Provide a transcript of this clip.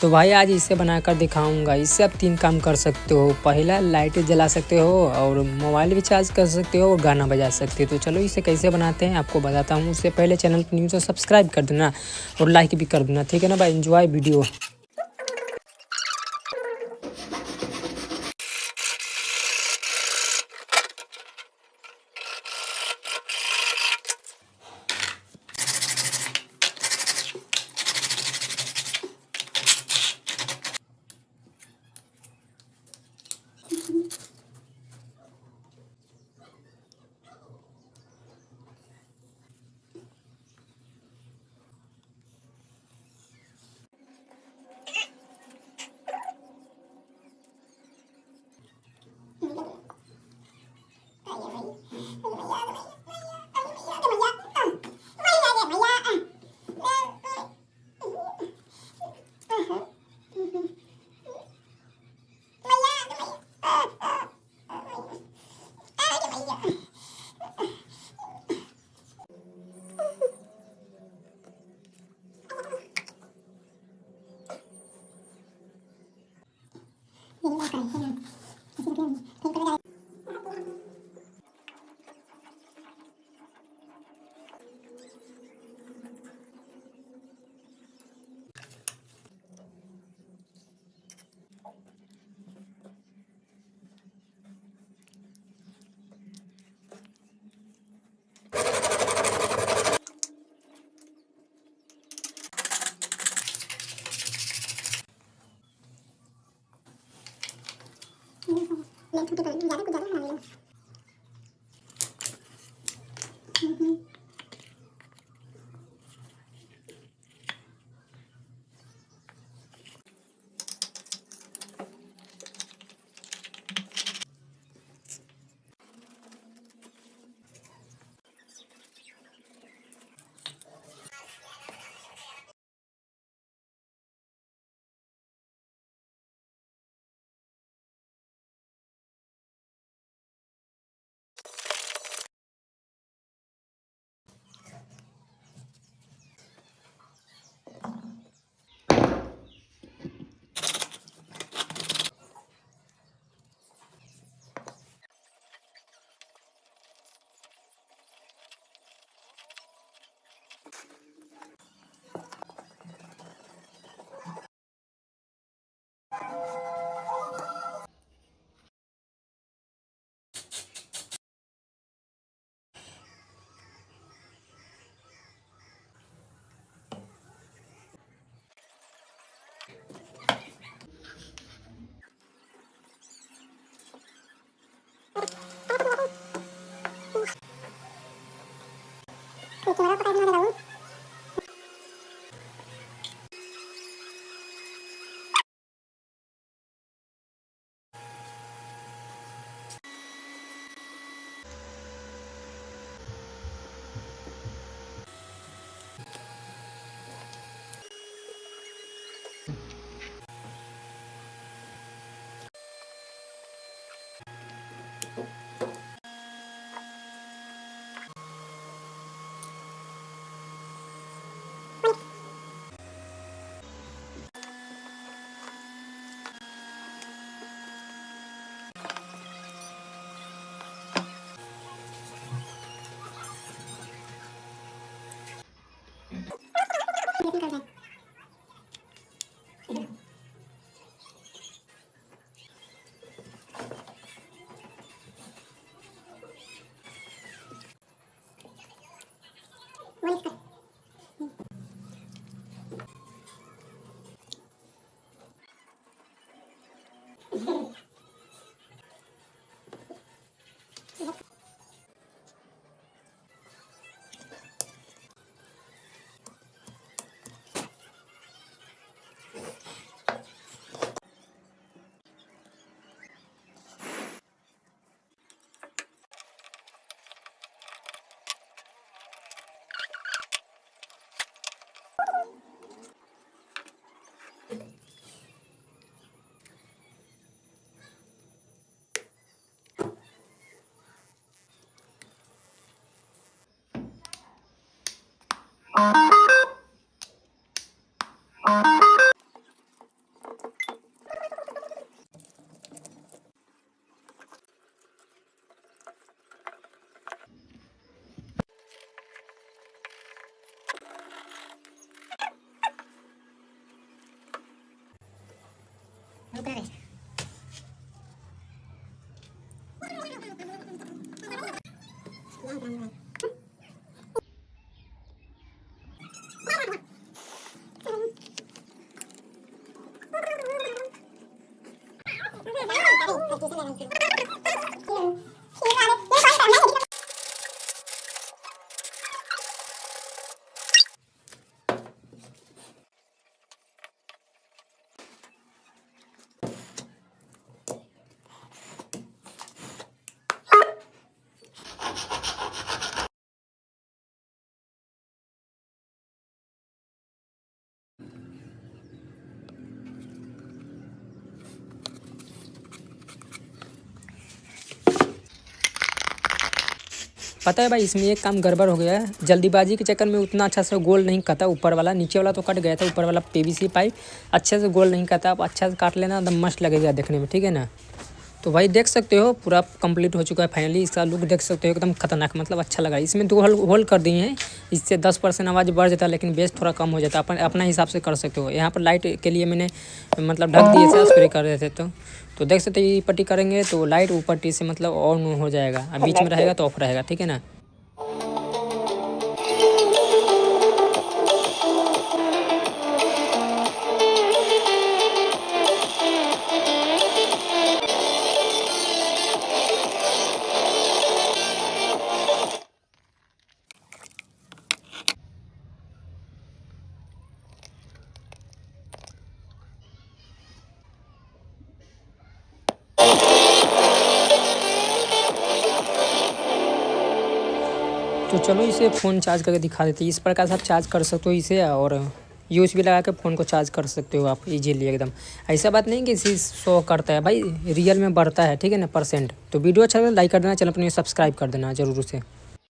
तो भाई आज इसे बनाकर दिखाऊंगा। इससे आप 3 काम कर सकते हो। पहला, लाइट जला सकते हो और मोबाइल भी चार्ज कर सकते हो और गाना बजा सकते हो। तो चलो इसे कैसे बनाते हैं आपको बताता हूँ। उससे पहले चैनल पर न्यू तो सब्सक्राइब कर देना और लाइक भी कर देना, ठीक है ना भाई। Enjoy video. पता है भाई, इसमें एक काम गड़बड़ हो गया है। जल्दीबाजी के चक्कर में उतना अच्छा से गोल नहीं कटा ऊपर वाला, नीचे वाला तो कट गया था, ऊपर वाला पीवीसी पाइप अच्छे से गोल नहीं कटा। आप अच्छा से काट लेना, एकदम मस्त लगेगा देखने में, ठीक है ना। तो भाई देख सकते हो पूरा कंप्लीट हो चुका है फाइनली। इसका लुक देख सकते हो, एकदम खतरनाक, मतलब अच्छा लगा। इसमें 2 होल कर दिए हैं, इससे 10% आवाज़ बढ़ जाता है, लेकिन बेस थोड़ा कम हो जाता है। अपना हिसाब से कर सकते हो। यहाँ पर लाइट के लिए मैंने मतलब ढक दिए थे, स्प्रे कर रहे थे। तो देख सकते हो, ये पट्टी करेंगे तो लाइट ऊपर टी से मतलब ऑन हो जाएगा, और बीच में रहेगा तो ऑफ रहेगा, ठीक है ना। तो चलो इसे फ़ोन चार्ज करके दिखा देते हैं। इस प्रकार से आप चार्ज कर सकते हो इसे, और यूएसबी लगा के फ़ोन को चार्ज कर सकते हो आप इजीली एकदम। ऐसा बात नहीं कि इसी शो करता है भाई, रियल में बढ़ता है, ठीक है ना, परसेंट। तो वीडियो अच्छा लगे लाइक कर देना, चैनल अपने सब्सक्राइब कर देना ज़रूर से।